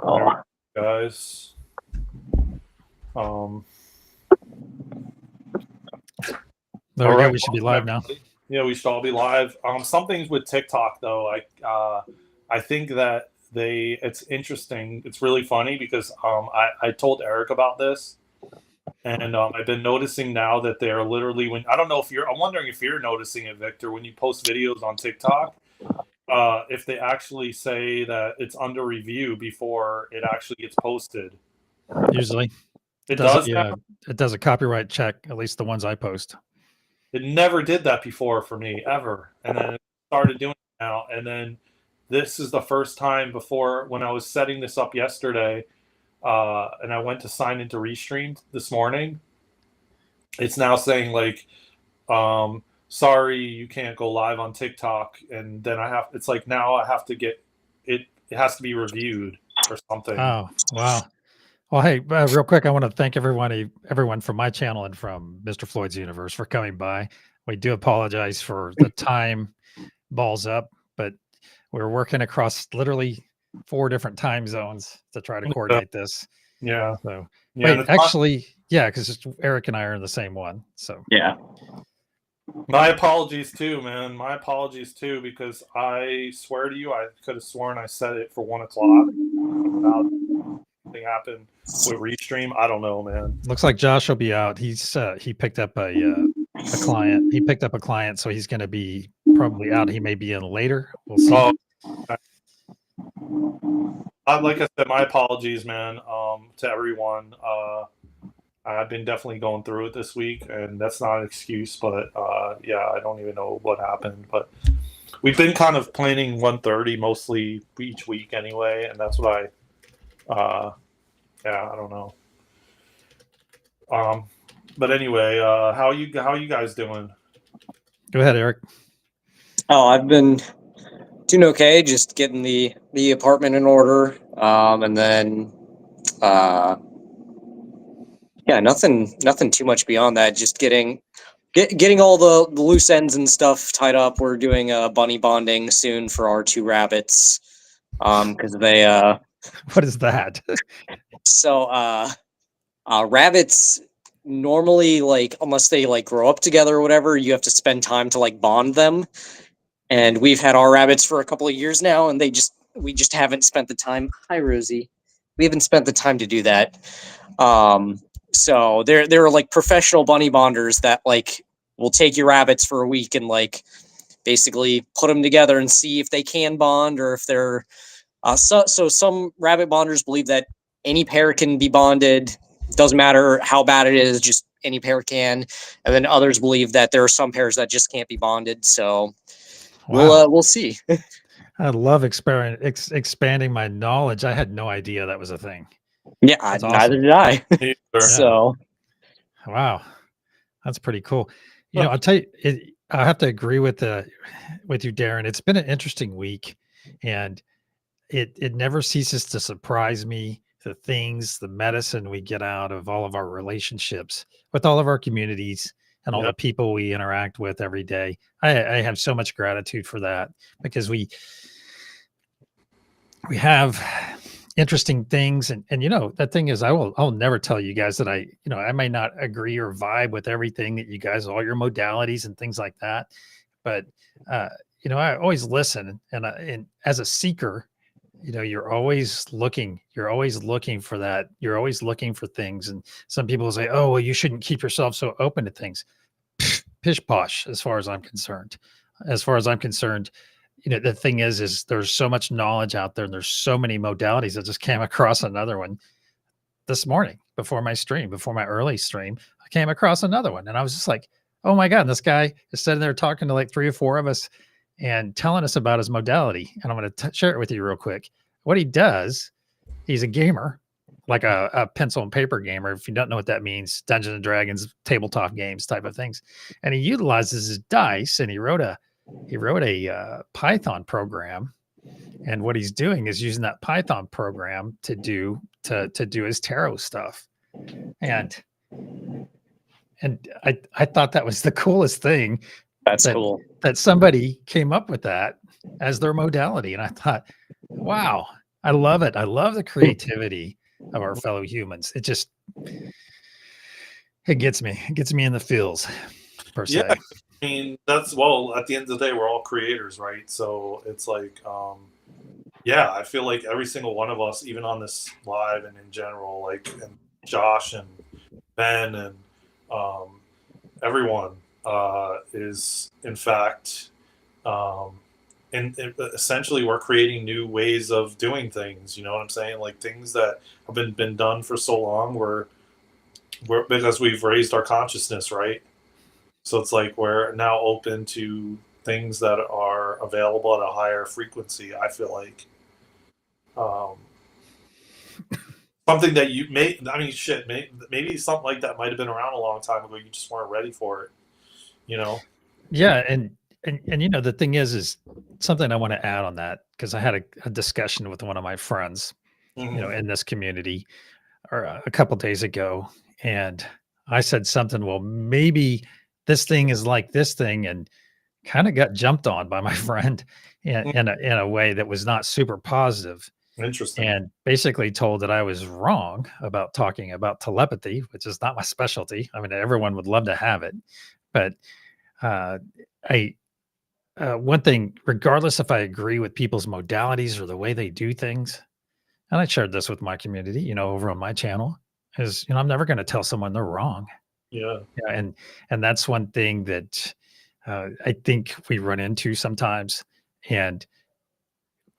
Oh, Guys. There we go. We should be live now. Yeah, we should all be live. Some things with TikTok though, I think that it's interesting. It's really funny because I told Eric about this, and I've been noticing now that they're literally I'm wondering if you're noticing it, Victor, when you post videos on TikTok, if they actually say that it's under review before it actually gets posted. Usually, it does. Yeah, it does a copyright check. At least the ones I post. It never did that before for me, ever. And then it started doing it now. And then this is the first time before when I was setting this up yesterday, and I went to sign into Restream this morning. It's now saying like, sorry, you can't go live on TikTok. And then it's like now I have to get it. It has to be reviewed or something. Oh, wow. Well, hey, real quick, I want to thank everyone from my channel and from Mr. Floyd's Universe for coming by. We do apologize for the time balls up, but we're working across literally 4 different time zones to try to coordinate this. Yeah. So, yeah, wait, actually, yeah, because Eric and I are in the same one. So, yeah. My apologies too, man. My apologies too, because I swear to you, I could have sworn I set it for 1 o'clock. Something happened with Restream. I don't know, man. Looks like Josh will be out. He picked up a client. He picked up a client, so he's going to be probably out. He may be in later. We'll see. Oh, like I said, my apologies, man, to everyone. I've been definitely going through it this week, and that's not an excuse, but yeah, I don't even know what happened. But we've been kind of planning 1:30 mostly each week anyway, and that's what yeah, I don't know. But anyway, how you guys doing? Go ahead, Eric. Oh, I've been doing okay, just getting the apartment in order, and then yeah, nothing too much beyond that. Just getting all the loose ends and stuff tied up. We're doing bunny bonding soon for our 2 rabbits, because they What is that? So rabbits normally, like, unless they like grow up together or whatever, you have to spend time to like bond them. And we've had our rabbits for a couple of years now, and we just haven't spent the time. Hi, Rosie. We haven't spent the time to do that. So there are like professional bunny bonders that like will take your rabbits for a week and like basically put them together and see if they can bond or if they're so some rabbit bonders believe that any pair can be bonded. Doesn't matter how bad it is, just any pair can. And then others believe that there are some pairs that just can't be bonded. So we'll see. I love expanding my knowledge. I had no idea that was a thing. Yeah, neither did I. So, wow, that's pretty cool. You know, I'll tell you, I have to agree with you, Daren. It's been an interesting week, and it never ceases to surprise me, the medicine we get out of all of our relationships with all of our communities and all the people we interact with every day. I have so much gratitude for that, because we have interesting things. And, you know, that thing is, I'll never tell you guys that I may not agree or vibe with everything that you guys, all your modalities and things like that. But, you know, I always listen, and as a seeker, you know, you're always looking for that. You're always looking for things. And some people say, oh, well, you shouldn't keep yourself so open to things. Pish posh, as far as I'm concerned. You know, the thing is there's so much knowledge out there, and there's so many modalities. I just came across another one this morning before my early stream. I came across another one, and I was just like, oh my God, this guy is sitting there talking to like 3 or 4 of us and telling us about his modality. And I'm going to share it with you real quick. What he does, he's a gamer, like a pencil and paper gamer. If you don't know what that means, Dungeons and Dragons, tabletop games type of things. And he utilizes his dice, and he wrote a Python program. And what he's doing is using that Python program to do his tarot stuff. And I thought that was the coolest thing. That's cool that somebody came up with that as their modality. And I thought, wow, I love it. I love the creativity of our fellow humans. It just, it gets me. It gets me in the feels, per Yeah, se. I mean, that's, well, at the end of the day, we're all creators, right? So it's like, yeah, I feel like every single one of us, even on this live and in general, like, and Josh and Ben and um, everyone is, in fact, um, and essentially we're creating new ways of doing things. You know what I'm saying? Like things that have been done for so long, we're because we've raised our consciousness, right? So it's like we're now open to things that are available at a higher frequency. I feel like um, something that you may, I mean, shit, maybe something like that might have been around a long time ago. You just weren't ready for it, you know? Yeah, and you know, the thing is something I want to add on that, because I had a discussion with one of my friends, you know, Hmm. in this community, or a couple days ago, and I said something. Well, maybe this thing is like this thing, and kind of got jumped on by my friend in a way that was not super positive, Interesting. and basically told that I was wrong about talking about telepathy, which is not my specialty. I mean, everyone would love to have it, but uh, I one thing, regardless if I agree with people's modalities or the way they do things, and I shared this with my community, you know, over on my channel, is, you know, I'm never going to tell someone they're wrong. Yeah. Yeah, and that's one thing that I think we run into sometimes. And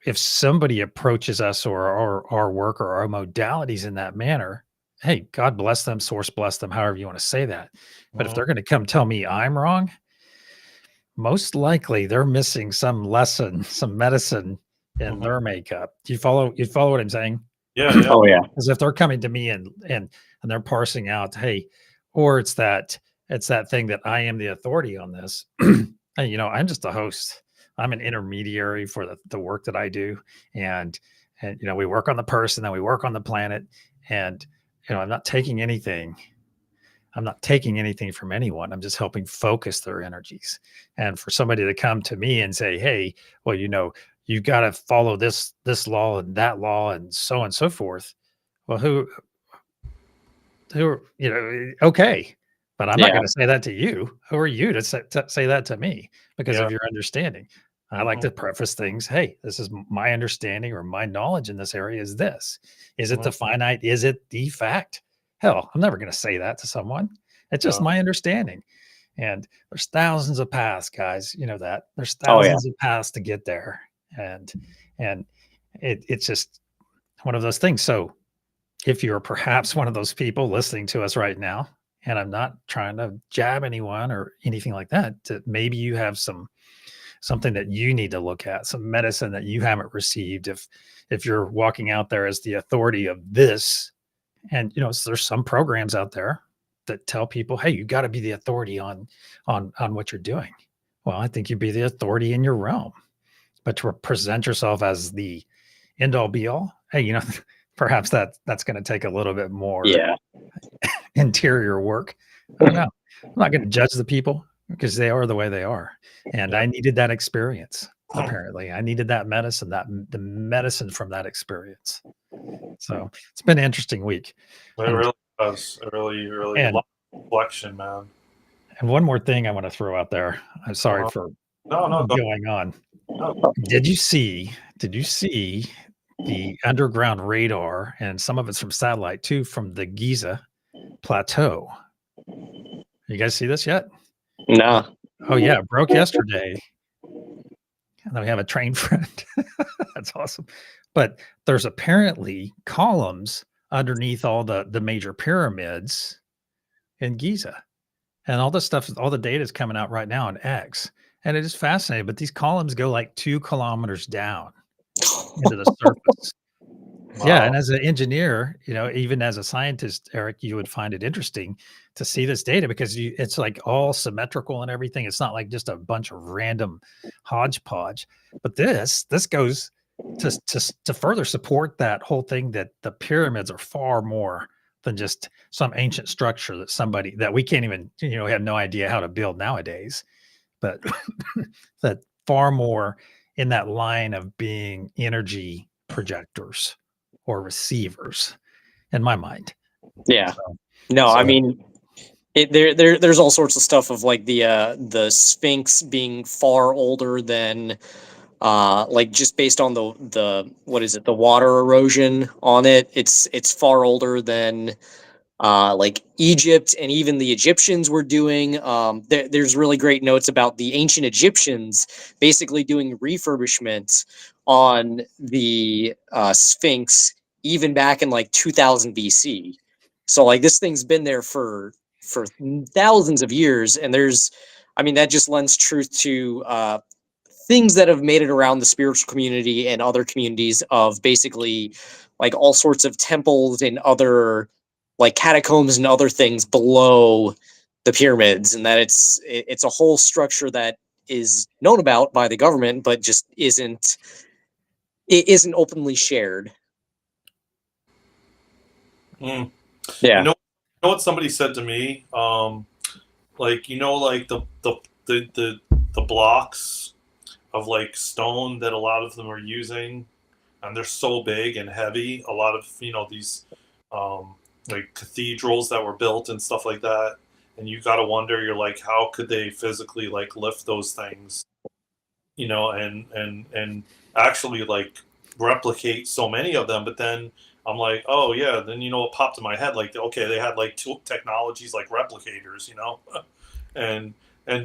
if somebody approaches us or our work or our modalities in that manner, hey, God bless them, source bless them, however you want to say that. But if Mhm. they're going to come tell me I'm wrong, most likely they're missing some lesson, some medicine in Mhm. their makeup. Do you follow what I'm saying? Yeah, yeah. Oh yeah. As if they're coming to me and they're parsing out, hey, or it's that thing that I am the authority on this. Hey, you know, I'm just a host. I'm an intermediary for the work that I do. And you know, we work on the person, then we work on the planet. And you know, I'm not taking anything from anyone. I'm just helping focus their energies. And for somebody to come to me and say, "Hey, well, you know, you got to follow this law and that law and so on and so forth." Well, you know, okay, but I'm not Yeah. going to say that to you. Who are you to say that to me because Yeah. of your understanding? I like Mhm. to preface things. Hey, this is my understanding or my knowledge in this area is this. Is it Mhm. the finite? Is it the fact? Hell, I'm never going to say that to someone. It's just Yeah. my understanding. And there's thousands of paths, guys. You know that. There's Oh yeah. thousands of paths to get there. And it's just one of those things. So if you're perhaps one of those people listening to us right now, and I'm not trying to jab anyone or anything like that, that maybe you have something that you need to look at, some medicine that you haven't received. If you're walking out there as the authority of this, and you know, so there's some programs out there that tell people, hey, you got to be the authority on what you're doing. Well, I think you be the authority in your realm, but to present yourself as the end all be all, hey, you know, perhaps that's going to take a little bit more Yeah. interior work. I don't know. I'm not going to judge the people because they are the way they are. And Yeah. I needed that experience. Apparently, I needed that medicine, the medicine from that experience. So it's been an interesting week. It And really does. It really, really, a and lot of reflection, man. and one more thing I want to throw out there. I'm sorry Uh-huh. for No, no, go. going on. No. Did you see the underground radar, and some of it's from satellite too, from the Giza plateau? You guys see this yet? Nah. Oh yeah, it broke yesterday. And then we have a train friend. That's awesome. But there's apparently columns underneath all the major pyramids in Giza. And all this stuff, all the data is coming out right now on X. And it is fascinating. But these columns go like 2 kilometers down into the surface. Yeah, Wow. and as an engineer, you know, even as a scientist, Eric, you would find it interesting to see this data because it's like all symmetrical and everything. It's not like just a bunch of random hodgepodge. But this goes to further support that whole thing that the pyramids are far more than just some ancient structure that somebody that we can't even, you know, have no idea how to build nowadays. But that far more in that line of being energy projectors or receivers in my mind. Yeah. No, I mean, there's all sorts of stuff of like the Sphinx being far older than like just based on the what is it, the water erosion on it. It's far older than like Egypt, and even the Egyptians were doing. There's really great notes about the ancient Egyptians basically doing refurbishment on the Sphinx even back in like 2000 BC. So like this thing's been there for thousands of years, and I mean, that just lends truth to things that have made it around the spiritual community and other communities of basically like all sorts of temples and other like catacombs and other things below the pyramids, and that it's a whole structure that is known about by the government but just isn't openly shared. Yeah. You know what somebody said to me? Like, like the blocks of like stone that a lot of them are using, and they're so big and heavy. A lot of these like cathedrals that were built and stuff like that, and you got to wonder, you're like, how could they physically like lift those things, and actually like replicate so many of them? But then I'm like, oh yeah, then it popped in my head, like, okay, they had like technologies like replicators, and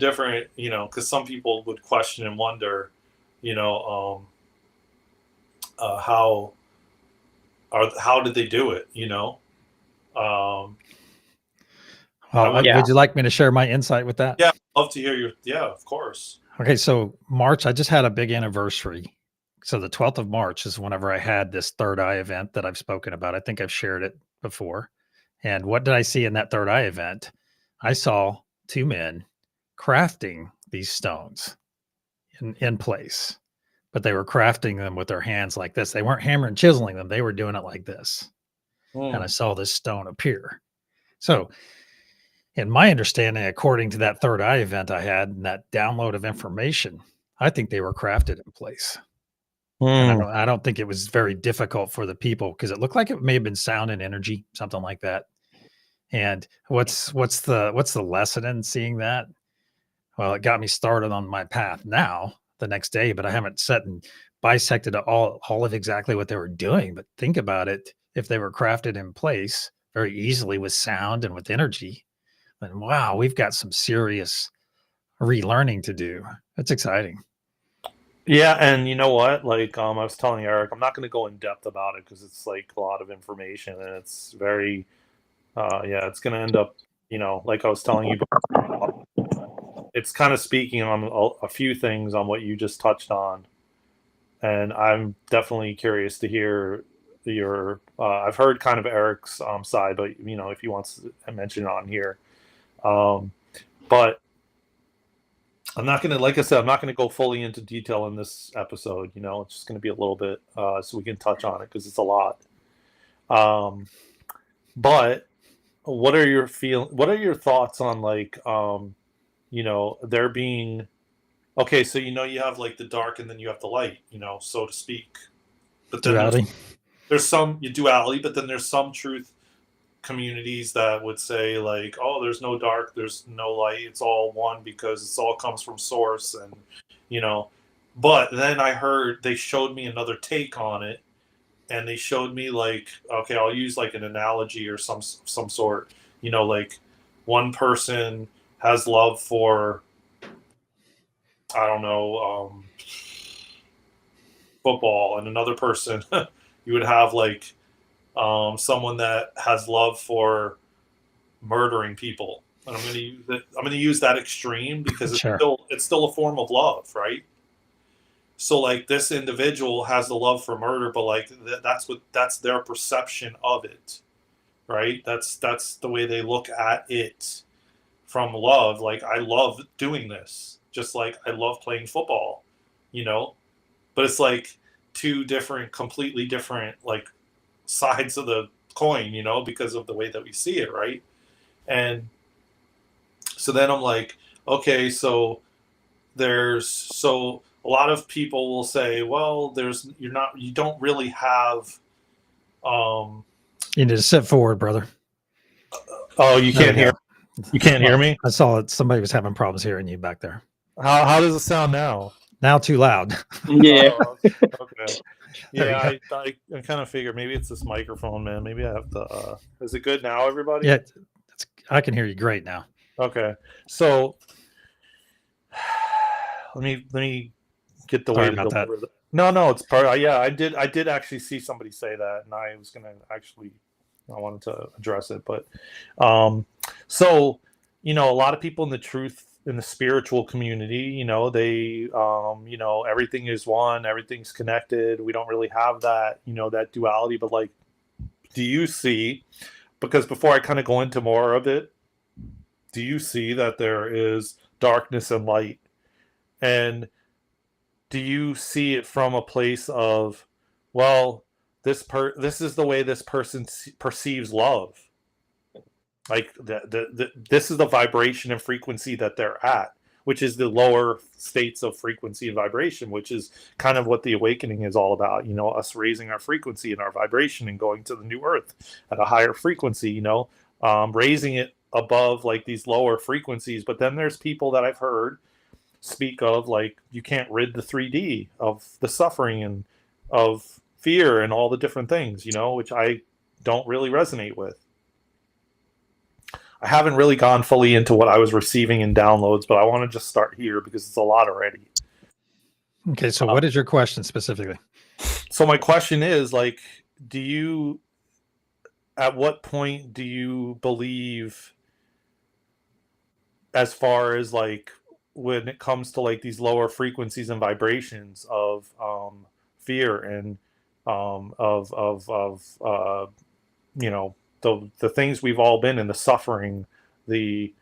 different, because some people would question and wonder, how did they do it, Would you like me to share my insight with that? Yeah, I'd love to hear of course. Okay, so March, I just had a big anniversary. So the 12th of March is whenever I had this third eye event that I've spoken about. I think I've shared it before. And what did I see in that third eye event? I saw two men crafting these stones in place, but they were crafting them with their hands like this. They weren't hammering and chiseling them. They were doing it like this. And I saw this stone appear. So in my understanding, according to that third eye event I had and that download of information, I think they were crafted in place. And I don't think it was very difficult for the people, because it looked like it may have been sound and energy, something like that. And what's the lesson in seeing that? Well, it got me started on my path now the next day, but I haven't sat and bisected all of exactly what they were doing. But think about it. If they were crafted in place very easily with sound and with energy, then wow, we've got some serious relearning to do. That's exciting. Yeah, and you know what? Like, I was telling Eric, I'm not going to go in depth about it because it's like a lot of information, and it's very, it's going to end up, like I was telling you, it's kind of speaking on a few things on what you just touched on, and I'm definitely curious to hear your. I've heard kind of Eric's side, but if he wants to mention it on here, but I'm not going to, like I said, I'm not going to go fully into detail in this episode. It's just going to be a little bit so we can touch on it because it's a lot. But what are your thoughts on like, there being, okay, so, you have like the dark and then you have the light, so to speak. But then Duality. there's some duality, but then there's some truth communities that would say like, oh, there's no dark, there's no light, it's all one because it's all comes from source, and but then they showed me another take on it, and they showed me like, okay, I'll use like an analogy or some sort, like one person has love for, I don't know, football, and another person you would have like someone that has love for murdering people. And I'm going to use that extreme because it's still a form of love, right? So like this individual has the love for murder, but like that's their perception of it, right? That's the way they look at it from love. Like, I love doing this, just like I love playing football, but it's like two completely different like sides of the coin, because of the way that we see it, right? And so then I'm like, okay, so there's a a lot of people will say, well, you don't really have, You need to step forward, brother. Oh, you can't hear. You can't hear me? I saw that somebody was having problems hearing you back there. How does it sound now? Now too loud. Yeah. Oh, okay. Yeah, I kind of figured maybe it's this microphone, man. Maybe I have to. Is it good now, everybody? Yeah, I can hear you great now. Okay, so let me get the way to deliver that. No, it's part. Yeah, I did actually see somebody say that, and I was gonna actually. I wanted to address it, but so a lot of people in the spiritual community, they everything is one, everything's connected. We don't really have that that duality, but like, do you see, because before I kind of go into more of it, do you see that there is darkness and light, and do you see it from a place of, well, this is the way this person perceives love. Like this is the vibration and frequency that they're at, which is the lower states of frequency and vibration, which is kind of what the awakening is all about. Us raising our frequency and our vibration and going to the new earth at a higher frequency. Raising it above like these lower frequencies. But then there's people that I've heard speak of like, you can't rid the 3D of the suffering and of fear and all the different things, which I don't really resonate with. I haven't really gone fully into what I was receiving in downloads, but I want to just start here because it's a lot already. Okay, so what is your question specifically? So my question is like, at what point do you believe, as far as like when it comes to like these lower frequencies and vibrations of fear and the things we've all been in, the suffering, the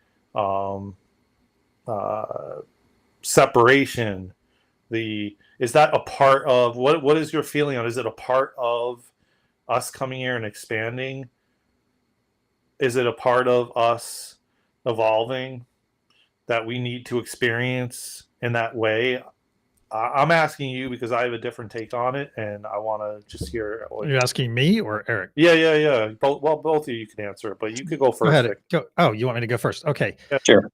separation, is that a part of what is your feeling on? Is it a part of us coming here and expanding? Is it a part of us evolving that we need to experience in that way? I'm asking you because I have a different take on it, and I want to just hear. Are you asking me or Eric? Yeah. Both of you can answer it, but you could go first. Go ahead. Go. Oh, you want me to go first? Okay. Yeah. Sure.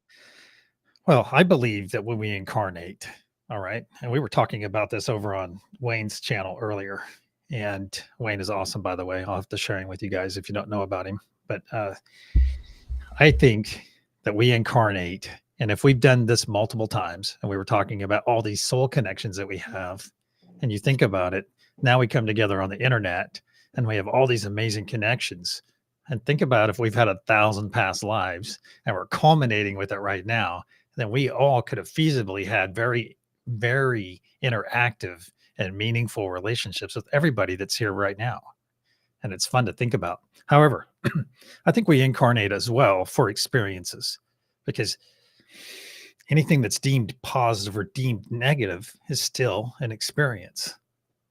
Well, I believe that when we incarnate, all right, and we were talking about this over on Wayne's channel earlier, and Wayne is awesome, by the way. I'll have to share him with you guys if you don't know about him. But I think that we incarnate. And if we've done this multiple times, and we were talking about all these soul connections that we have, and you think about it, now we come together on the internet and we have all these amazing connections. And think about if we've had 1,000 past lives and we're culminating with it right now, then we all could have feasibly had very, very interactive and meaningful relationships with everybody that's here right now. And it's fun to think about. However, I think we incarnate as well for experiences, because anything that's deemed positive or deemed negative is still an experience.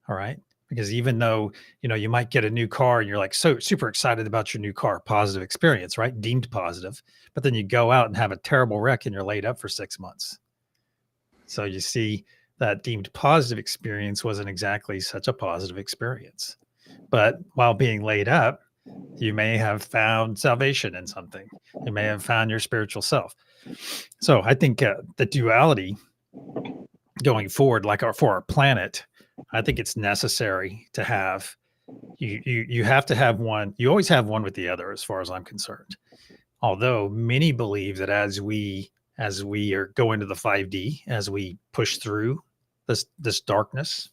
All right. Because even though, you might get a new car and you're like so super excited about your new car, positive experience, right? Deemed positive. But then you go out and have a terrible wreck and you're laid up for 6 months. So you see that deemed positive experience wasn't exactly such a positive experience. But while being laid up, you may have found salvation in something. You may have found your spiritual self. So I think the duality going forward, like for our planet, I think it's necessary to have. You have to have one. You always have one with the other, as far as I'm concerned. Although many believe that as we are going to the 5D, as we push through this darkness,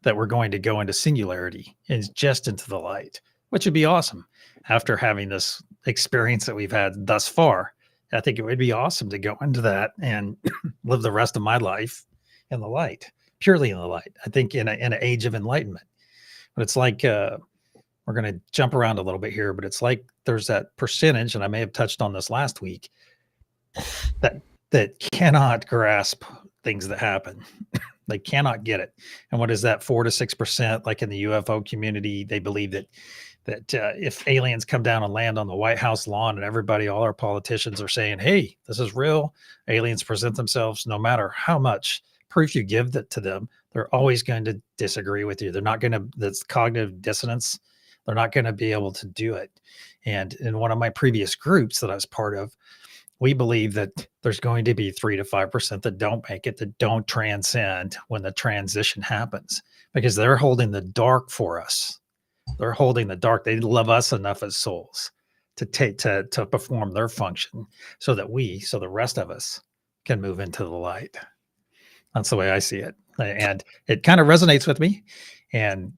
that we're going to go into singularity and just into the light, which would be awesome. After having this experience that we've had thus far, I think it would be awesome to go into that and live the rest of my life in the light, purely in the light. I think in an age of enlightenment. But it's like we're going to jump around a little bit here, but it's like there's that percentage, and I may have touched on this last week, that cannot grasp things that happen. They cannot get it. And what is that, 4 to 6%? Like in the UFO community, they believe that if aliens come down and land on the White House lawn and all our politicians are saying, hey, this is real. Aliens present themselves no matter how much proof you give that to them, they're always going to disagree with you. They're not going to, that's cognitive dissonance. They're not going to be able to do it. And in one of my previous groups that I was part of, we believe that there's going to be 3 to 5% that don't make it, that don't transcend when the transition happens, because they're holding the dark for us. They're holding the dark. They love us enough as souls to perform their function so that so the rest of us can move into the light. That's the way I see it. And it kind of resonates with me. And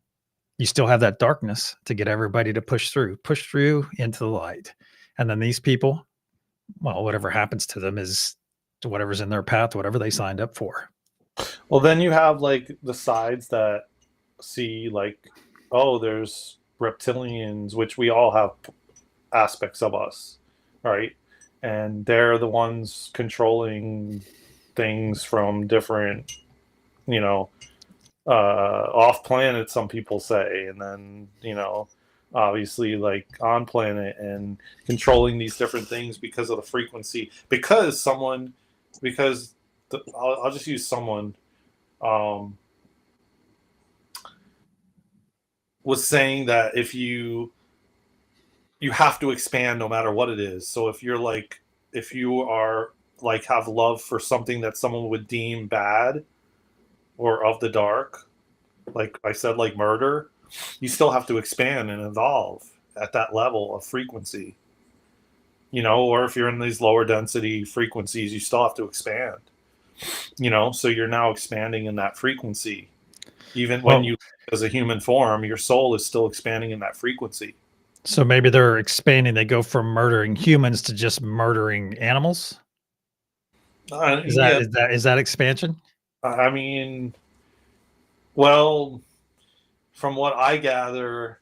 you still have that darkness to get everybody to push through into the light. And then these people, well, whatever happens to them is whatever's in their path, whatever they signed up for. Well, then you have like the sides that see like, oh, there's reptilians, which we all have aspects of us, right? And they're the ones controlling things from different, off planet, some people say, and then, obviously like on planet, and controlling these different things because of the frequency, I'll just use someone, was saying that if you have to expand no matter what it is. So if you are like have love for something that someone would deem bad or of the dark, like I said, like murder, you still have to expand and evolve at that level of frequency, or if you're in these lower density frequencies, you still have to expand, so you're now expanding in that frequency. Even when you, as a human form, your soul is still expanding in that frequency. So maybe they're expanding. They go from murdering humans to just murdering animals. Is that expansion? I mean, well, from what I gather,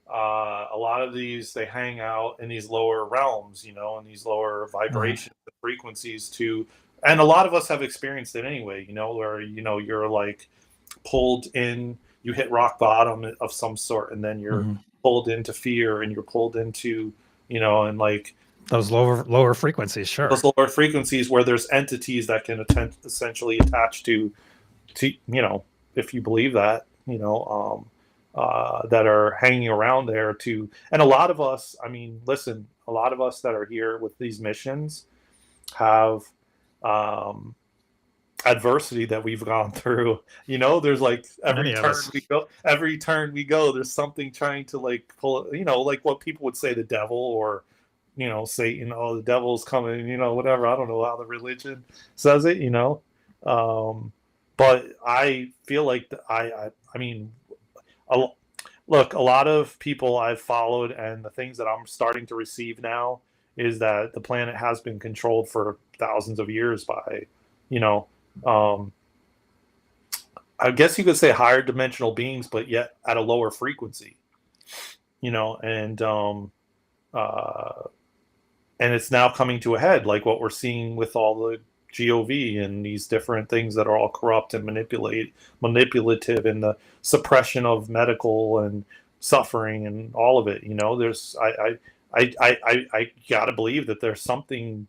a lot of these, they hang out in these lower realms, in these lower vibrations, frequencies too. And a lot of us have experienced it anyway, where, you're like pulled in, you hit rock bottom of some sort, and then you're pulled into fear, and you're pulled into, and like those lower frequencies, sure. Those lower frequencies where there's entities that can essentially attach to, if you believe that, that are hanging around there too. And a lot of us, listen, a lot of us that are here with these missions have adversity that we've gone through. There's like every turn we go, there's something trying to like pull, like what people would say the devil, or Satan, the devil's coming, whatever. I don't know how the religion says it, but I feel like look, a lot of people I've followed, and the things that I'm starting to receive now is that the planet has been controlled for thousands of years by, I guess you could say higher dimensional beings, but yet at a lower frequency, and it's now coming to a head, like what we're seeing with all the GOV and these different things that are all corrupt and manipulative, and the suppression of medical and suffering and all of it. There's I gotta believe that there's something,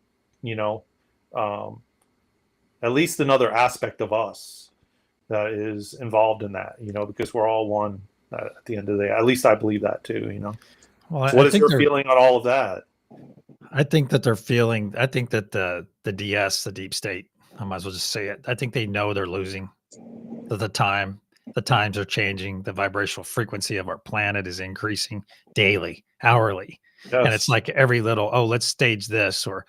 at least another aspect of us that is involved in that, because we're all one at the end of the day. At least I believe that too, Well, so what is your feeling on all of that? I think that the DS, the deep state, I might as well just say it, I think they know they're losing, that the times are changing, the vibrational frequency of our planet is increasing daily, hourly. Yes. And it's like every little, let's stage this, or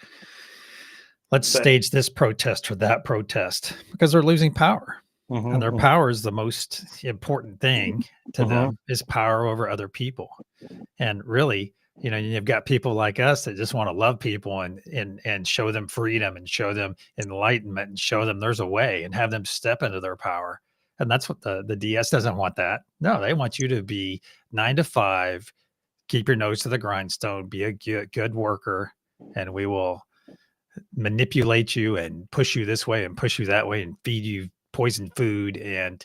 let's stage this protest or that protest, because they're losing power. And their power is the most important thing to them, is power over other people. And really, you've got people like us that just want to love people and show them freedom, and show them enlightenment, and show them there's a way, and have them step into their power. And that's what the DS doesn't want. That. No, they want you to be 9 to 5, keep your nose to the grindstone, be a good worker, and we will manipulate you and push you this way and push you that way, and feed you poison food, and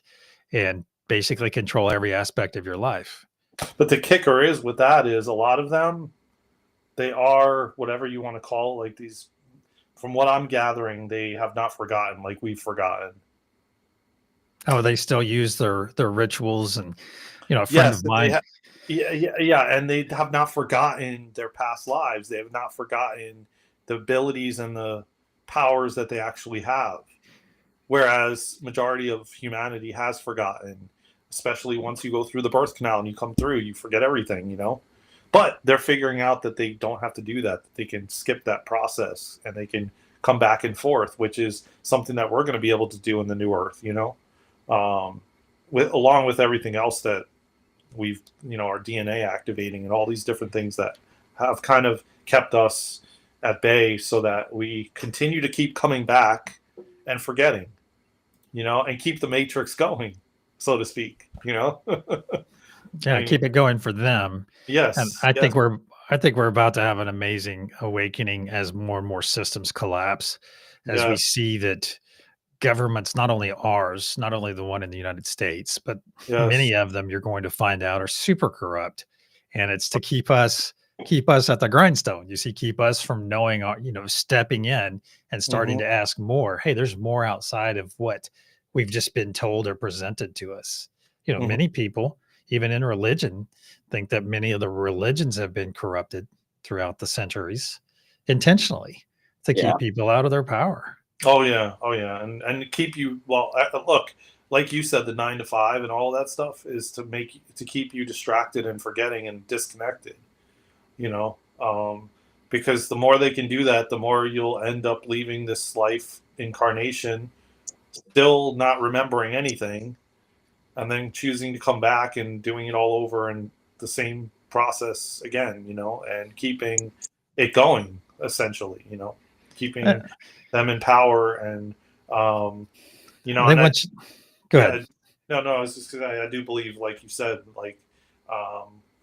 basically control every aspect of your life. But the kicker is with that is a lot of them, they are whatever you want to call it, like these, from what I'm gathering, they have not forgotten like we've forgotten. Oh, they still use their rituals, and a friend Yes, of and they mine. have, yeah, and they have not forgotten their past lives. They have not forgotten the abilities and the powers that they actually have. Whereas majority of humanity has forgotten, especially once you go through the birth canal and you come through, you forget everything. But they're figuring out that they don't have to do that. That they can skip that process and they can come back and forth, which is something that we're going to be able to do in the new Earth. Along with everything else that we've, our DNA activating and all these different things that have kind of kept us at bay, so that we continue to keep coming back and forgetting, and keep the matrix going, so to speak. I Yeah, mean, keep it going for them. And yes, I yes, think we're about to have an amazing awakening as more and more systems collapse, as we yes, see that governments, not only ours, not only the one in the United States, but yes, many of them you're going to find out are super corrupt. And it's to keep us at the grindstone. You see, keep us from knowing stepping in and starting hmm, to ask more. Hey, there's more outside of what we've just been told or presented to us. hmm, Many people, even in religion, think that many of the religions have been corrupted throughout the centuries intentionally to Yeah. keep people out of their power. oh yeah, and keep you, well, look, like you said, the 9 to 5 and all that stuff is to keep you distracted and forgetting and disconnected. you know because the more they can do that, the more you'll end up leaving this life incarnation still not remembering anything, and then choosing to come back and doing it all over and the same process again, and keeping it going, essentially, Uh, keeping them in power. And They and I, want you. Go ahead. yeah, no, it's just because I do believe, like you said, like,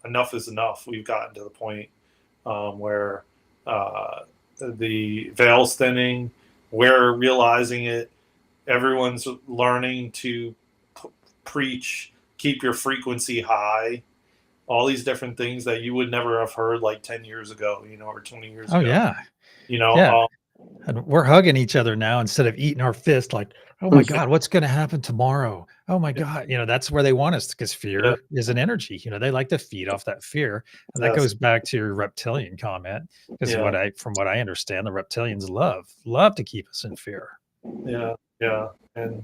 enough is enough. We've gotten to the point where uh, the veil's thinning, we're realizing it, everyone's learning to preach, keep your frequency high, all these different things that you would never have heard like 10 years ago, or 20 years Oh ago. yeah, you know yeah. um, And we're hugging each other now instead of eating our fist. Like, oh my God, what's going to happen tomorrow? Oh my God, that's where they want us, because yeah, fear is an energy. They like to feed off that fear, and that yes, goes back to your reptilian comment. Because yeah, from what I understand, the reptilians love to keep us in fear. yeah, yeah, and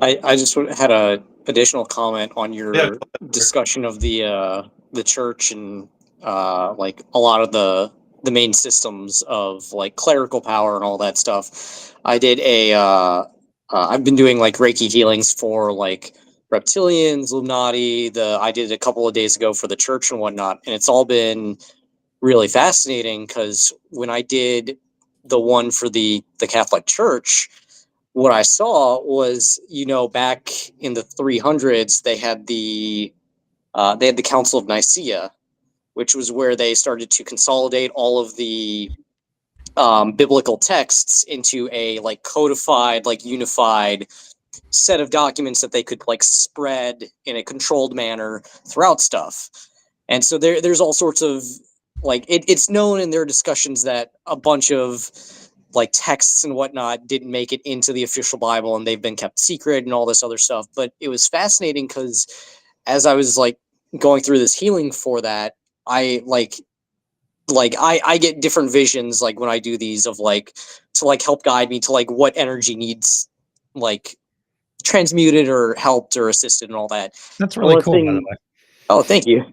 I just had a additional comment on yeah, your discussion of the church and like a lot of the main systems of like clerical power and all that stuff. I've been doing like Reiki healings for like reptilians, Illuminati. I did a couple of days ago for the church and whatnot, and it's all been really fascinating because when I did the one for the Catholic Church, what I saw was, back in the 300s, they had the Council of Nicaea, which was where they started to consolidate all of the biblical texts into a like codified, like unified set of documents that they could like spread in a controlled manner throughout stuff. And so there's all sorts of like it's known in their discussions that a bunch of like texts and whatnot didn't make it into the official Bible and they've been kept secret and all this other stuff. But it was fascinating because as I was like going through this healing for that, I I get different visions like when I do these of like to like help guide me to like what energy needs like transmuted or helped or assisted and all that. That's And really one of the cool, by the thing, way. oh, thank you.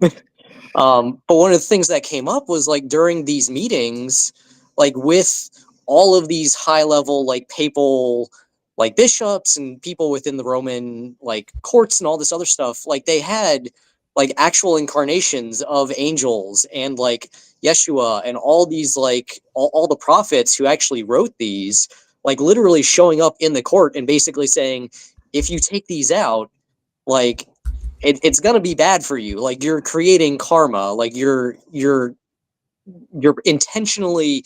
But one of the things that came up was like during these meetings, like with all of these high level like papal like bishops and people within the Roman like courts and all this other stuff, like they had like actual incarnations of angels and like Yeshua and all these like all the prophets who actually wrote these, like literally showing up in the court and basically saying, if you take these out, like it's gonna be bad for you. Like you're creating karma. Like you're intentionally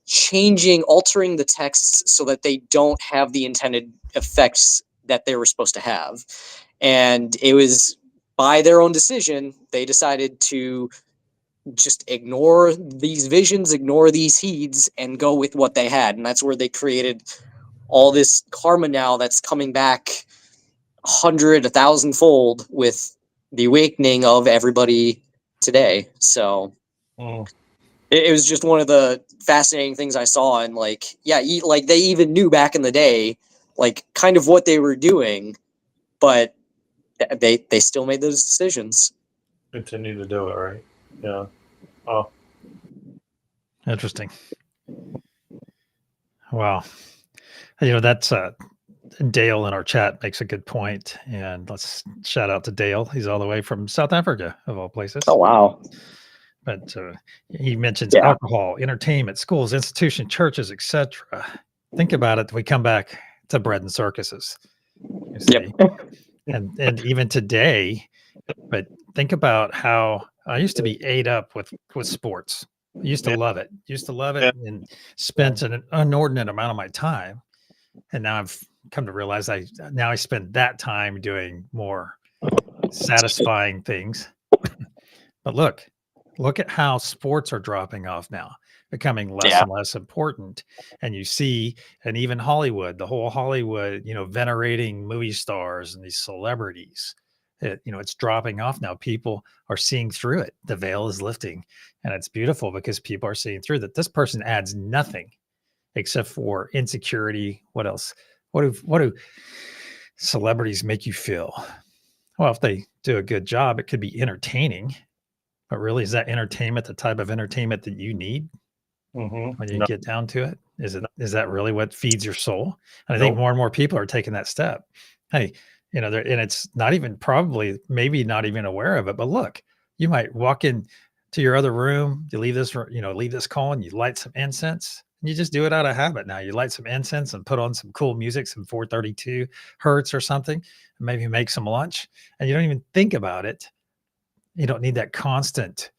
changing, altering the texts so that they don't have the intended effects that they were supposed to have. And it was by their own decision they decided to just ignore these visions, ignore these heeds, and go with what they had. And that's where they created all this karma now that's coming back 100, 1,000-fold with the awakening of everybody today. So it was just one of the fascinating things I saw. And like, yeah, like they even knew back in the day, like kind of what they were doing, but they still made those decisions. Continue to do it, right? Yeah. Oh, Interesting. Wow. That's Dale in our chat makes a good point, and let's shout out to Dale. He's all the way from South Africa, of all places. Oh, wow. But he mentions Yeah. alcohol, entertainment, schools, institutions, churches, etc. Think about it. We come back to bread and circuses. You see, and even today. But think about how I used to be ate up with sports. I used to love it. Used to love it, and spent an inordinate amount of my time. And now I've come to realize I spend that time doing more satisfying things. But look at how sports are dropping off now, becoming less and less important. And you see, and even Hollywood, the whole Hollywood, venerating movie stars and these celebrities. It's dropping off now. People are seeing through it. The veil is lifting, and it's beautiful because people are seeing through that. This person adds nothing except for insecurity. What else? What do celebrities make you feel? Well, if they do a good job, it could be entertaining. But really, is that entertainment the type of entertainment that you need when you get down to it? Is that really what feeds your soul? And I think more and more people are taking that step. Hey, and it's not even maybe not even aware of it. But look, you might walk in to your other room, you leave this call, and you light some incense. And you just do it out of habit now. You light some incense and put on some cool music, some 432 hertz or something, and maybe make some lunch, and you don't even think about it. You don't need that constant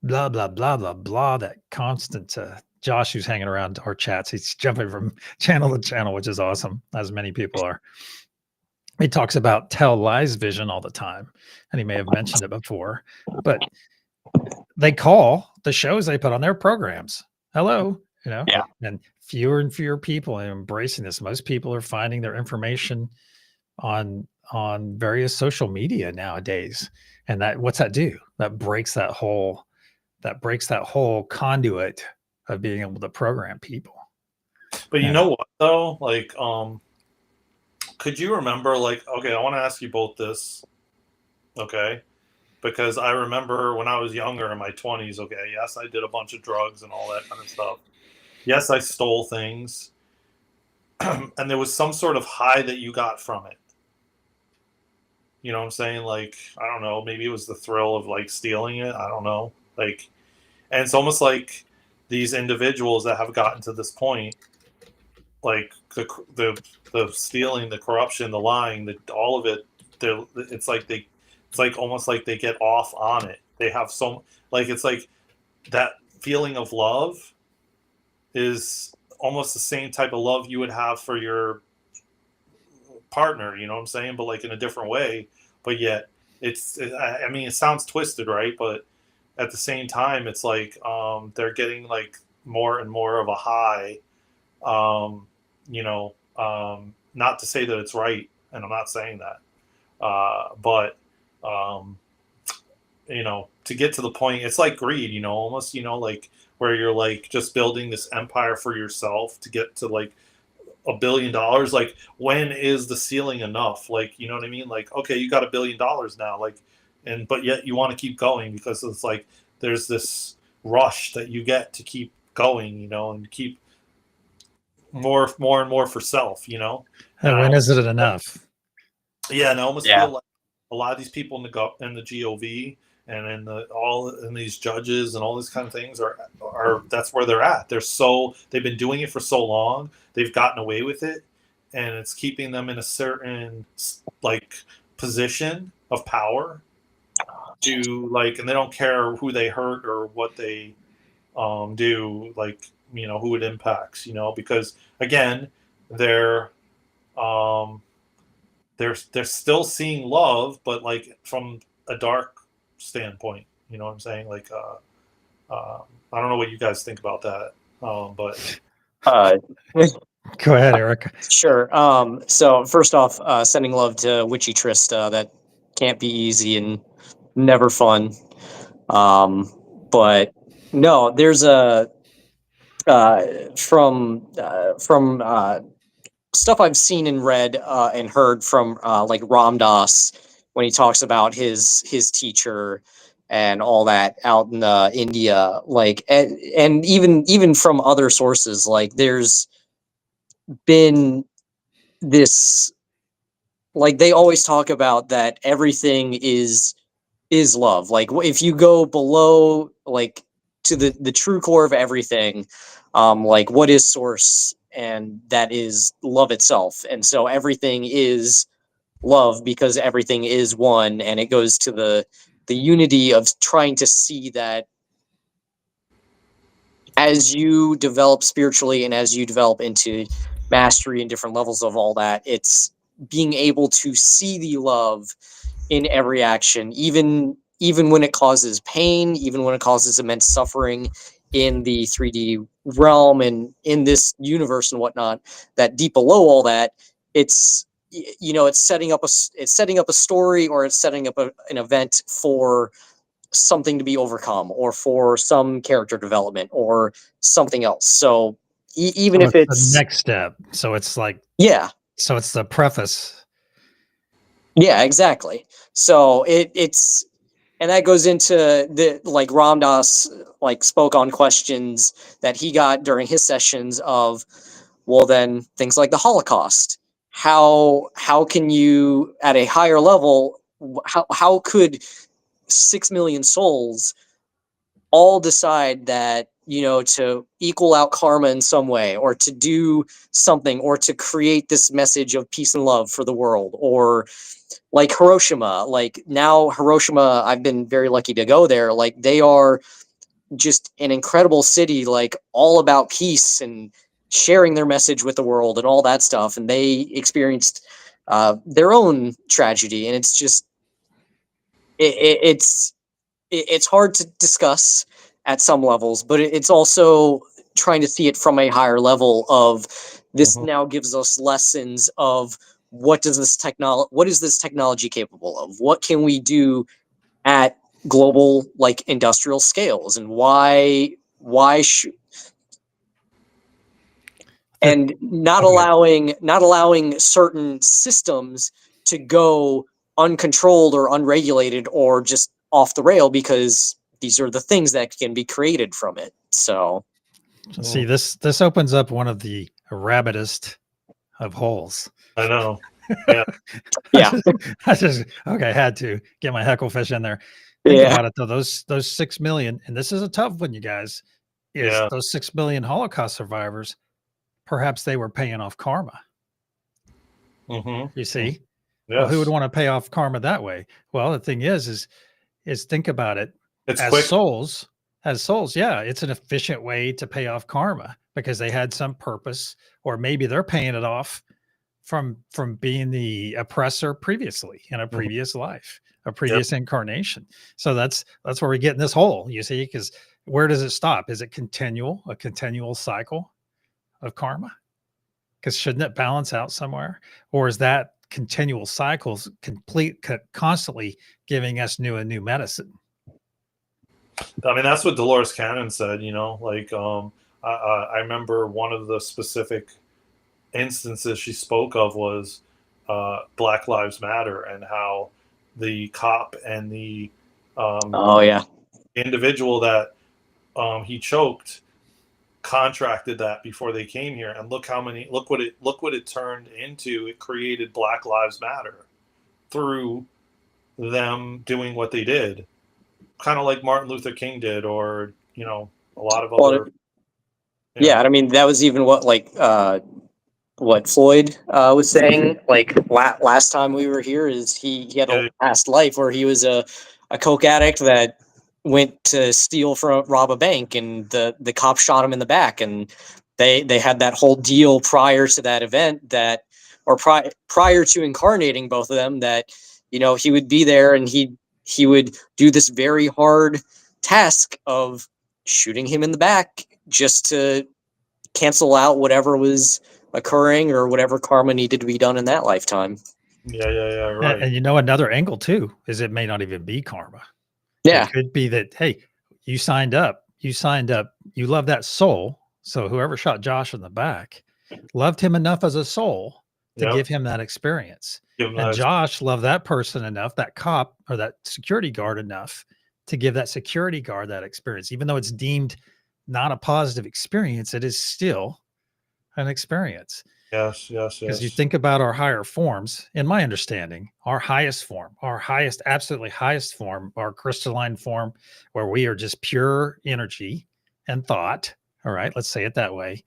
blah, blah, blah, blah, blah, that constant Josh, who's hanging around our chats. He's jumping from channel to channel, which is awesome, as many people are. He talks about tell lies vision all the time, and he may have mentioned it before, but they call the shows they put on their programs. Hello, and fewer people are embracing this. Most people are finding their information on various social media nowadays. And what's that do? That breaks that whole conduit of being able to program people. But you know what though? Like, could you remember, like, okay, I want to ask you both this. Okay. Because I remember when I was younger in my 20s, okay, yes, I did a bunch of drugs and all that kind of stuff. Yes, I stole things. And there was some sort of high that you got from it. You know what I'm saying? Like, I don't know, maybe it was the thrill of like stealing it. I don't know. Like, and it's almost like these individuals that have gotten to this point, like the stealing, the corruption, the lying, all of it. It's like almost like they get off on it. They have it's like that feeling of love is almost the same type of love you would have for your partner, you know what I'm saying? But like in a different way. But yet it sounds twisted, right? But at the same time, it's like they're getting like more and more of a high. Not to say that it's right, and I'm not saying that, but to get to the point, it's like greed, almost, like where you're like just building this empire for yourself to get to like $1 billion. Like, when is the ceiling enough? Like, you know what I mean? Like, okay, you got $1 billion now, like, but yet you want to keep going because it's like there's this rush that you get to keep going, and keep more and more for self, And when is it enough? Yeah, and I almost feel like a lot of these people in the GOV and in these judges and all these kind of things are that's where they're at. They've been doing it for so long, they've gotten away with it, and it's keeping them in a certain like position of power to like, and they don't care who they hurt or what they do, like, who it impacts, because again, they're still seeing love, but like from a dark standpoint. You know what I'm saying? Like, I don't know what you guys think about that, but Go ahead, Eric. Sure. So first off, sending love to Witchy Trista. That can't be easy and never fun. But no, there's a from stuff I've seen and read and heard from like Ram Dass when he talks about his teacher and all that out in India, like and even from other sources, like there's been this, like they always talk about that everything is love. Like if you go below, like to the true core of everything, like what is source, and that is love itself. And so everything is love because everything is one, and it goes to the unity of trying to see that as you develop spiritually and as you develop into mastery and different levels of all that, it's being able to see the love in every action, even when it causes pain, even when it causes immense suffering in the 3D realm and in this universe and whatnot. That deep below all that, it's it's setting up a story, or it's setting up an event for something to be overcome, or for some character development or something else. So even So if it's the it's next step. So it's like, yeah. so it's the preface. Yeah, exactly. So it's, and that goes into the, like Ram Dass like spoke on questions that he got during his sessions of, well, then things like the Holocaust. How can you at a higher level, how could 6 million souls all decide that, to equal out karma in some way, or to do something, or to create this message of peace and love for the world, or like Hiroshima. Like now Hiroshima, I've been very lucky to go there. Like they are just an incredible city, like all about peace and sharing their message with the world and all that stuff. And they experienced their own tragedy, and it's just it's hard to discuss at some levels, but it's also trying to see it from a higher level of this now gives us lessons of what is this technology capable of? What can we do at global, like industrial scales, and why should, and not allowing certain systems to go uncontrolled or unregulated or just off the rail, because these are the things that can be created from it. So See, this opens up one of the rabbitest of holes. I know. Yeah. yeah. I had to get my hecklefish in there. Think Yeah. about it though. Those 6 million, and this is a tough one, you guys, is Yeah. those 6 million Holocaust survivors, perhaps they were paying off karma. You see? Well, who would Yes. want to pay off karma that way? Well, the thing is think about it. It's As quick. souls, yeah, it's an efficient way to pay off karma because they had some purpose, or maybe they're paying it off from being the oppressor previously in a previous life, a previous incarnation. So that's where we get in this hole, you see, because where does it stop? Is it a continual cycle of karma? Because shouldn't it balance out somewhere? Or is that continual cycles constantly giving us new and new medicine? I mean, that's what Dolores Cannon said, like, I remember one of the specific instances she spoke of was Black Lives Matter, and how the cop and the Oh yeah. individual that he choked contracted that before they came here, and look what it turned into. It created Black Lives Matter through them doing what they did, kind of like Martin Luther King did, or a lot of other. Yeah, I mean that was even what Floyd was saying. Like last time we were here, is he had a past life where he was a coke addict that went to rob a bank, and the cop shot him in the back, and they had that whole deal prior to that event, that, or prior to incarnating both of them, that he would be there, and he would do this very hard task of shooting him in the back just to cancel out whatever was occurring or whatever karma needed to be done in that lifetime. Yeah, right. And you know, another angle too is it may not even be karma. Yeah. It could be that, hey, you signed up, you love that soul. So whoever shot Josh in the back loved him enough as a soul to Yep. give him that experience. Give him And that- Josh loved that person enough, that cop or that security guard enough to give that security guard that experience. Even though it's deemed not a positive experience, it is still an experience. Yes. Because you think about our higher forms, in my understanding, our highest form, absolutely highest form, our crystalline form, where we are just pure energy and thought. All right, let's say it that way.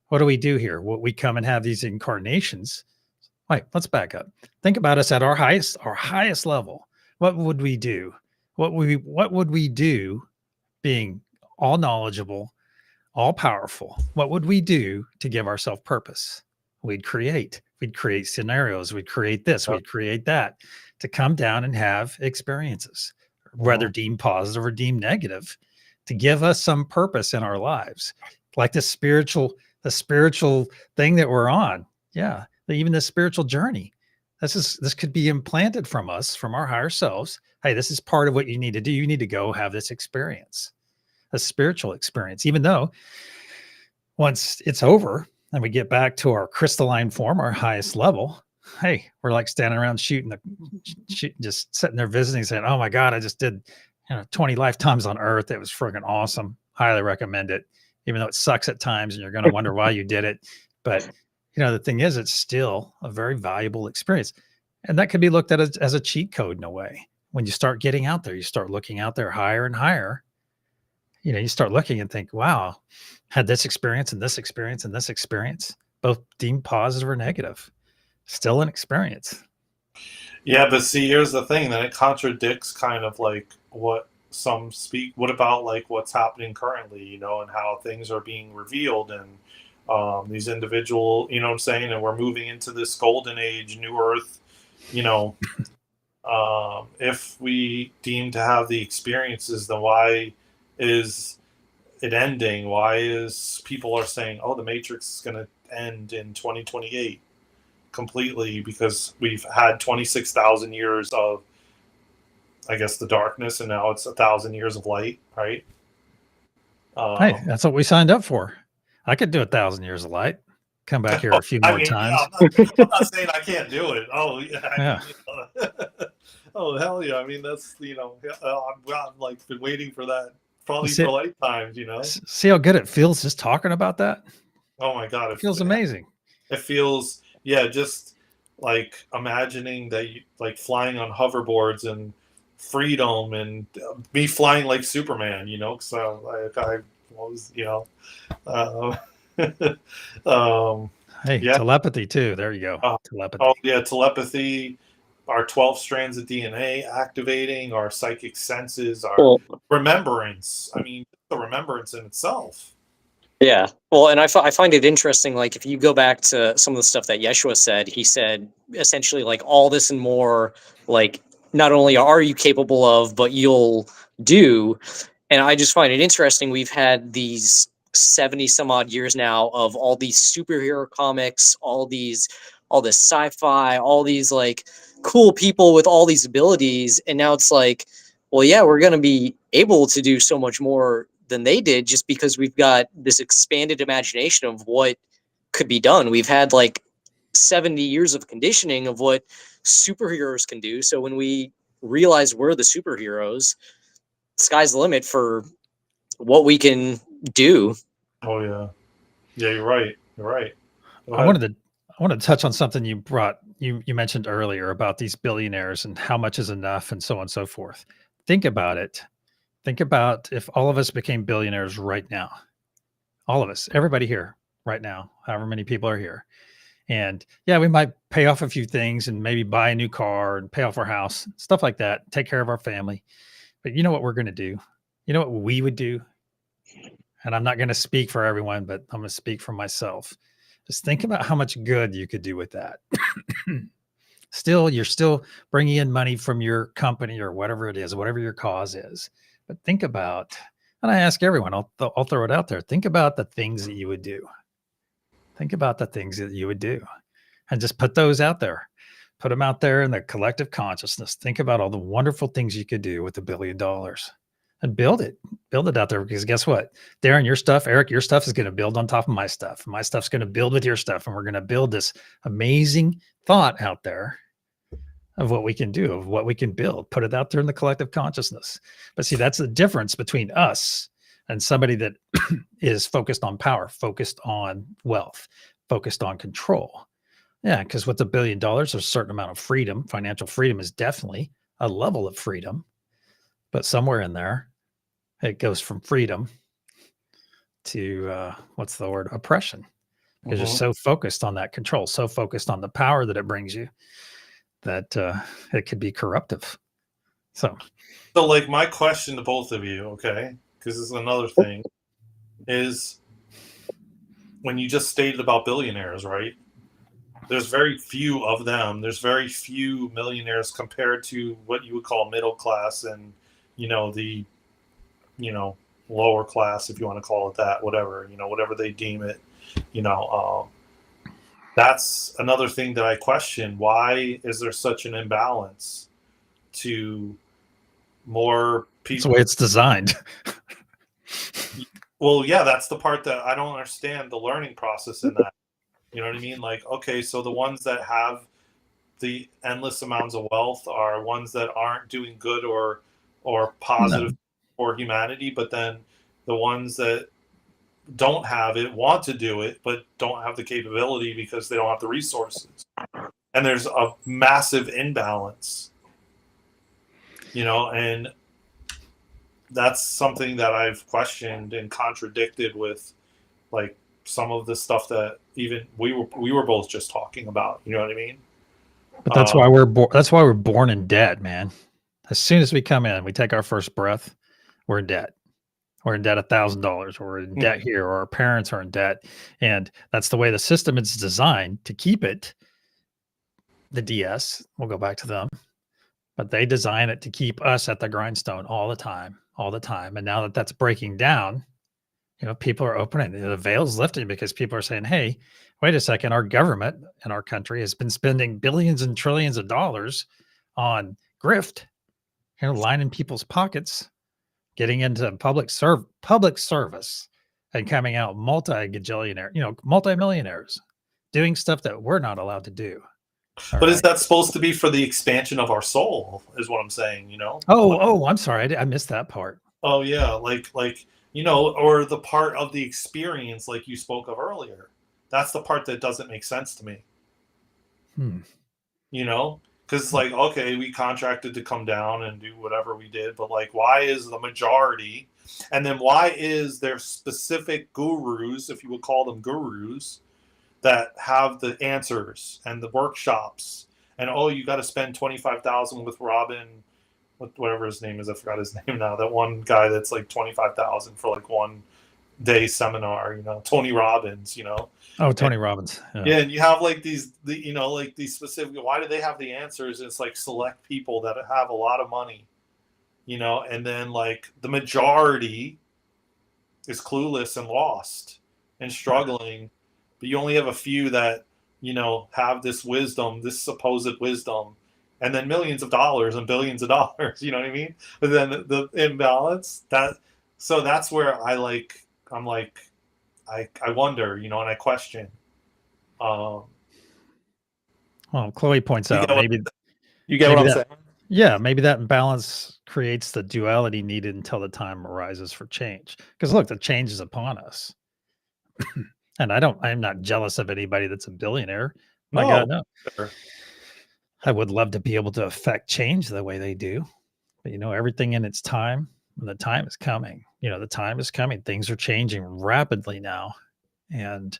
What do we do here? What we come and have these incarnations. Wait, let's back up. Think about us at our highest level. What would we do? What would we do being all knowledgeable, all powerful? What would we do to give ourselves purpose? We'd create scenarios. We'd create this, we'd create that to come down and have experiences, whether deemed positive or deemed negative, to give us some purpose in our lives, like the spiritual thing that we're on. Yeah. Even the spiritual journey. This could be implanted from us, from our higher selves. Hey, this is part of what you need to do. You need to go have this experience, a spiritual experience, even though once it's over and we get back to our crystalline form, our highest level, hey, we're like standing around just sitting there visiting, saying, oh my God, I just did 20 lifetimes on Earth. It was freaking awesome. Highly recommend it, even though it sucks at times and you're going to wonder why you did it. But the thing is, it's still a very valuable experience. And that could be looked at as a cheat code in a way. When you start getting out there, you start looking out there higher and higher. You start looking and think, wow, had this experience and this experience and this experience, both deemed positive or negative, still an experience. Yeah, but see, here's the thing, then it contradicts kind of like what some speak. What about like what's happening currently, and how things are being revealed and these individual, what I'm saying? And we're moving into this golden age, new earth, if we deem to have the experiences, then why is it ending? Why is people are saying, oh, the Matrix is going to end in 2028 completely because we've had 26,000 years of, I guess, the darkness, and now it's 1,000 years of light, right? Hey, that's what we signed up for. I could do 1,000 years of light. Come back here a few more times. I'm not saying I can't do it. Oh, yeah. Oh, hell yeah. I mean, that's, I've like been waiting for that probably for lifetimes, See how good it feels just talking about that? Oh my God. It feels amazing. It feels, just like imagining that you like flying on hoverboards and freedom and me flying like Superman, so like I was, hey, telepathy too. There you go. Telepathy. Oh yeah, telepathy. Our 12 strands of DNA activating, our psychic senses, our remembrance. I mean, the remembrance in itself. Yeah. Well, and I find it interesting. Like, if you go back to some of the stuff that Yeshua said, he said essentially like all this and more, like not only are you capable of, but you'll do. And I just find it interesting. We've had these 70 some odd years now of all these superhero comics, all this sci-fi, all these like cool people with all these abilities. And now it's like, well, yeah, we're going to be able to do so much more than they did just because we've got this expanded imagination of what could be done. We've had like 70 years of conditioning of what superheroes can do. So when we realize we're the superheroes, sky's the limit for what we can do. Oh yeah. Yeah, you're right. You're right. I wanted to touch on something you mentioned earlier about these billionaires and how much is enough and so on and so forth. Think about it. Think about if all of us became billionaires right now, all of us, everybody here right now, however many people are here. And yeah, we might pay off a few things and maybe buy a new car and pay off our house, stuff like that, take care of our family. But you know what we're going to do? You know what we would do? And I'm not going to speak for everyone, but I'm going to speak for myself. Just think about how much good you could do with that. You're still bringing in money from your company or whatever it is, whatever your cause is. But think about, and I ask everyone, I'll throw it out there. Think about the things that you would do. Think about the things that you would do and just put those out there. Put them out there in the collective consciousness. Think about all the wonderful things you could do with $1 billion and build it out there. Because guess what? Daren, your stuff, Eric, your stuff is going to build on top of my stuff. My stuff's going to build with your stuff. And we're going to build this amazing thought out there of what we can do, of what we can build, put it out there in the collective consciousness. But see, that's the difference between us and somebody that is focused on power, focused on wealth, focused on control. Yeah, because with $1 billion, there's a certain amount of freedom. Financial freedom is definitely a level of freedom, but somewhere in there, it goes from freedom to what's the word? Oppression. Because you're so focused on that control, so focused on the power that it brings you, that it could be corruptive. So like my question to both of you, okay, because this is another thing, is when you just stated about billionaires, right? There's very few of them. There's very few millionaires compared to what you would call middle class and, the, lower class, if you want to call it that, whatever, whatever they deem it, that's another thing that I question. Why is there such an imbalance to more people? That's the way it's designed. Well, yeah, that's the part that I don't understand, the learning process in that. You know what I mean? Like, okay, so the ones that have the endless amounts of wealth are ones that aren't doing good or positive for humanity, but then the ones that don't have it want to do it, but don't have the capability because they don't have the resources. And there's a massive imbalance, and that's something that I've questioned and contradicted with, like, some of the stuff that even we were both just talking about. You know what I mean? But that's why that's why we're born in debt, man. As soon as we come in, we take our first breath, we're in debt. We're in debt $1,000. We're in debt here, or our parents are in debt, and that's the way the system is designed to keep it. The DS, we'll go back to them, but they design it to keep us at the grindstone all the time. And now that that's breaking down, people are opening, the veil's lifting, because people are saying, hey, wait a second, our government in our country has been spending billions and trillions of dollars on grift, lining people's pockets, getting into public service, and coming out multimillionaires, doing stuff that we're not allowed to do. But is that supposed to be for the expansion of our soul, is what I'm saying, Oh, I'm sorry. I missed that part. Oh, yeah. Like, or the part of the experience like you spoke of earlier. That's the part that doesn't make sense to me. Because, like, okay, we contracted to come down and do whatever we did, but, like, why is the majority, and then why is there specific gurus, if you would call them gurus, that have the answers and the workshops, and, oh, you got to spend $25,000 with Robin, whatever his name is, I forgot his name now, that one guy that's like $25,000 for like one day seminar, Tony Robbins, Oh, Tony Robbins. Yeah, and you have like these specific, why do they have the answers? It's like select people that have a lot of money, and then like the majority is clueless and lost and struggling, but you only have a few that, have this wisdom, this supposed wisdom, and then millions of dollars and billions of dollars, you know what I mean? But then the imbalance, so that's where I wonder, and I question. Well, Chloe points out, maybe you get what I'm saying? Yeah, maybe that imbalance creates the duality needed until the time arises for change. Because look, the change is upon us. And I'm not jealous of anybody that's a billionaire. My God, no. Sure. I would love to be able to affect change the way they do. But everything in its time, and the time is coming. The time is coming. Things are changing rapidly now. And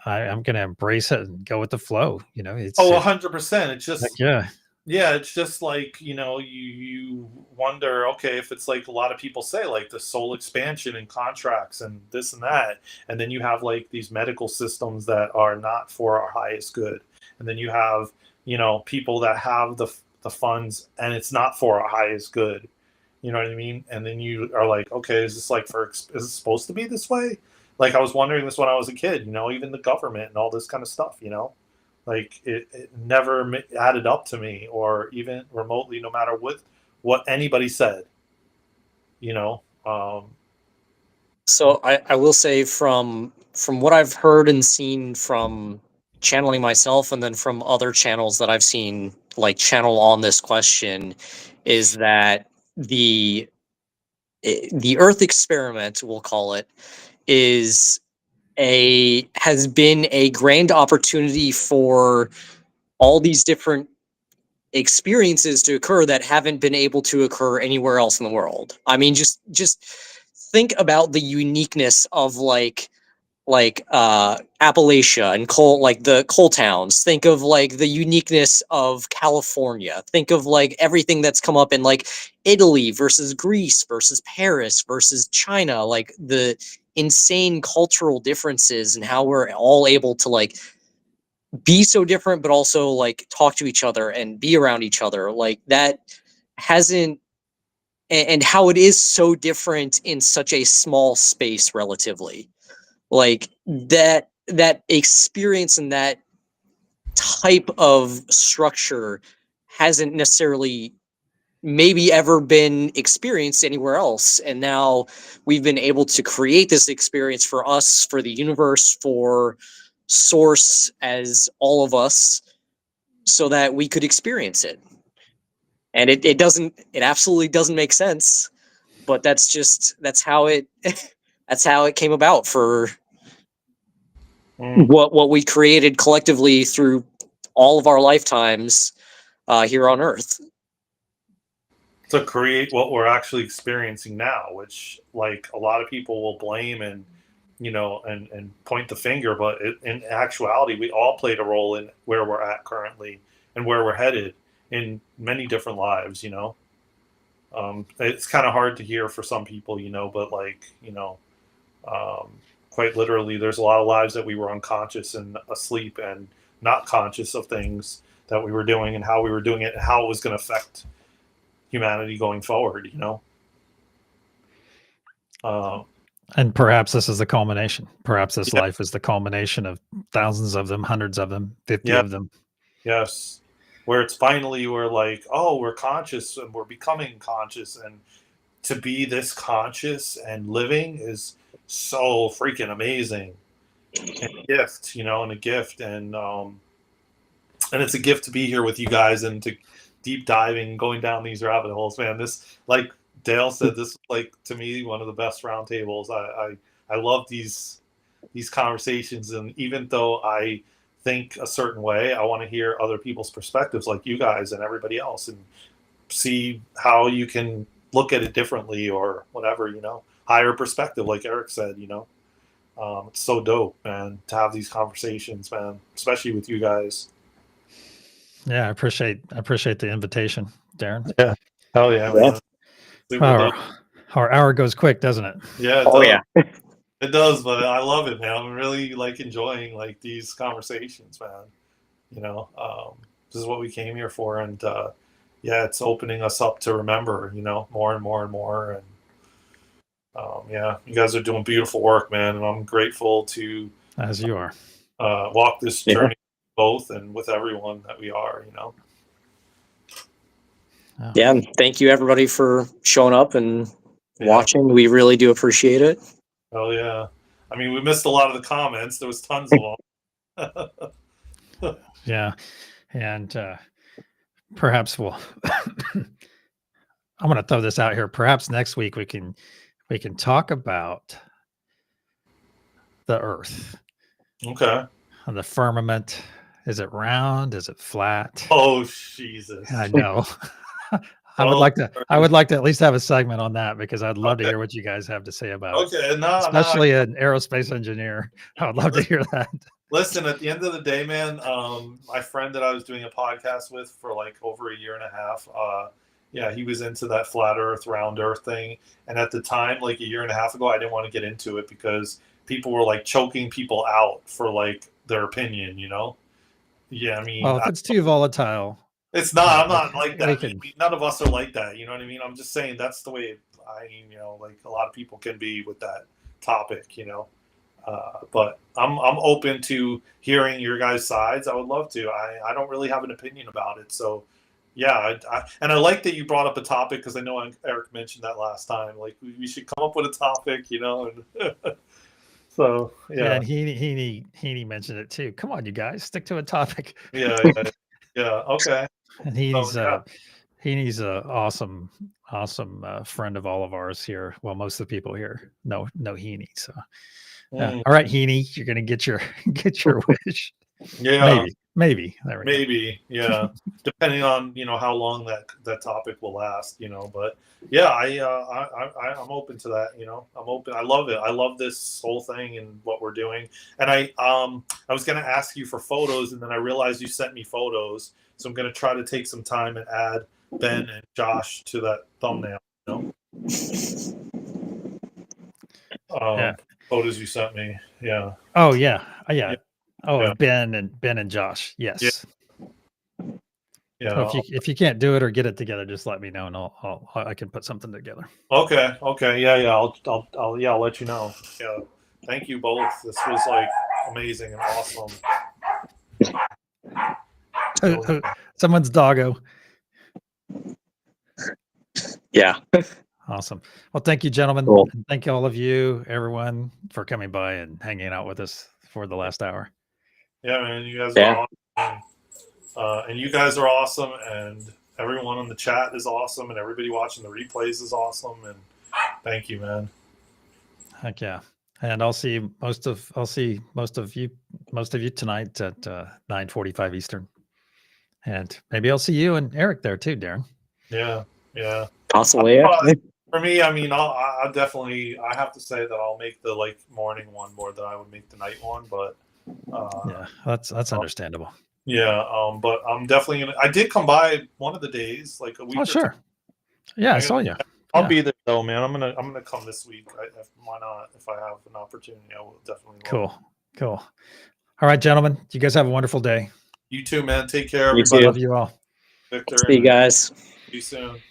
I'm going to embrace it and go with the flow. It's 100%. It's just, yeah, it's just like, you wonder, okay, if it's like a lot of people say, like the soul expansion and contracts and this and that, and then you have like these medical systems that are not for our highest good, and then you have, people that have the funds and it's not for our highest good, you know what I mean? And then you are like, okay, is this supposed to be this way? like I was wondering this when I was a kid, you know, even the government and all this kind of stuff, you know, like it never added up to me, or even remotely, no matter what anybody said, you know. So I will say from what I've heard and seen from channeling myself, and then from other channels that I've seen like channel on this question, is that the Earth experiment, we'll call it, is has been a grand opportunity for all these different experiences to occur that haven't been able to occur anywhere else in the world. I mean, just think about the uniqueness of Appalachia and coal, like the coal towns. Think of like the uniqueness of California. Think of like everything that's come up in like Italy versus Greece versus Paris versus China, like the insane cultural differences and how we're all able to like be so different but also like talk to each other and be around each other. Like that hasn't, and how it is so different in such a small space relatively, like that experience and that type of structure hasn't necessarily maybe ever been experienced anywhere else. And now we've been able to create this experience for us, for the universe, for source, as all of us, so that we could experience it. And it absolutely doesn't make sense, but that's how it that's how it came about for what we created collectively through all of our lifetimes here on Earth. To create what we're actually experiencing now, which like a lot of people will blame and, you know, and point the finger, but in actuality, we all played a role in where we're at currently and where we're headed in many different lives, you know. It's kind of hard to hear for some people, you know, but like, you know, quite literally, there's a lot of lives that we were unconscious and asleep and not conscious of things that we were doing and how we were doing it and how it was going to affect humanity going forward, you know. And perhaps this is the culmination. Perhaps this life is the culmination of thousands of them, hundreds of them, 50 of them. Yes. Where it's finally we're like, oh, we're conscious and we're becoming conscious, and to be this conscious and living is so freaking amazing. And a gift, you know, and a gift, and it's a gift to be here with you guys and to deep diving, going down these rabbit holes, man. This, like Dale said, this is like to me one of the best roundtables. I love these conversations, and even though I think a certain way, I want to hear other people's perspectives, like you guys and everybody else, and see how you can look at it differently or whatever, you know, higher perspective, like Eric said, you know. It's so dope, man, to have these conversations, man, especially with you guys. Yeah, I appreciate the invitation, Daren. Yeah. Hell yeah, man. Our hour goes quick, doesn't it? Yeah, it does. Yeah. It does, but I love it, man. I'm really like enjoying like these conversations, man. You know, this is what we came here for, and yeah, it's opening us up to remember, you know, more and more and more. And yeah, you guys are doing beautiful work, man, and I'm grateful to, as you are, walk this journey both and with everyone that we are, you know. Yeah, and thank you everybody for showing up and watching. We really do appreciate it. Oh yeah, I mean, we missed a lot of the comments. There was tons of them. Yeah, and perhaps we'll. I'm going to throw this out here. Perhaps next week we can talk about the Earth. Okay. And the firmament. Is it round? Is it flat? Oh Jesus! I know. I would like to at least have a segment on that, because I'd love to hear what you guys have to say about it. Especially an aerospace engineer. I would love to hear that. Listen, at the end of the day, man, my friend that I was doing a podcast with for like over a year and a half, yeah, he was into that flat Earth, round Earth thing. And at the time, like a year and a half ago, I didn't want to get into it because people were like choking people out for like their opinion, you know? Yeah, I mean, well, if it's too volatile, it's not. I'm not like that. None of us are like that. You know what I mean? I'm just saying that's the way. You know, like a lot of people can be with that topic. You know, But I'm open to hearing your guys' sides. I would love to. I don't really have an opinion about it. So yeah, and I like that you brought up a topic, because I know Eric mentioned that last time. Like we should come up with a topic, you know. And so Yeah, yeah, and Heaney mentioned it too. Come on, you guys, stick to a topic. yeah. Okay. And Yeah. Heaney's a awesome friend of all of ours here. Well, most of the people here know Heaney. So, all right, Heaney, you're gonna get your wish. Yeah. Maybe. There we go. Maybe, yeah. Depending on how long that topic will last, But yeah, I'm open to that. I'm open. I love it. I love this whole thing and what we're doing. And I was gonna ask you for photos, and then I realized you sent me photos, so I'm gonna try to take some time and add Ben and Josh to that thumbnail. Yeah. Photos you sent me. Yeah. Oh yeah. Yeah. Oh, Yeah. Ben and Josh. Yes. Yeah. So if you can't do it or get it together, just let me know, and I can put something together. Okay. Yeah. I'll let you know. Yeah. Thank you both. This was like amazing and awesome. Someone's doggo. Yeah. Awesome. Well, thank you, gentlemen. Cool. And thank all of you, everyone, for coming by and hanging out with us for the last hour. Yeah, man. You guys are awesome. And you guys are awesome, and everyone on the chat is awesome, and everybody watching the replays is awesome. And thank you, man. Heck yeah. And I'll see most of you tonight at 9:45 Eastern. And maybe I'll see you and Eric there too, Daren. Yeah. Possibly. For me, I mean, I'll definitely. I have to say that I'll make the morning one more than I would make the night one, but yeah, that's understandable. Yeah, but I'm definitely gonna. I did come by one of the days, like a week. Oh, sure. Yeah, I saw you. I'll be there though, man. I'm gonna come this week. Why not? If I have an opportunity, I will definitely. Cool. All right, gentlemen. You guys have a wonderful day. You too, man. Take care, You everybody. too. Love you all. Victor. See you guys. See you soon.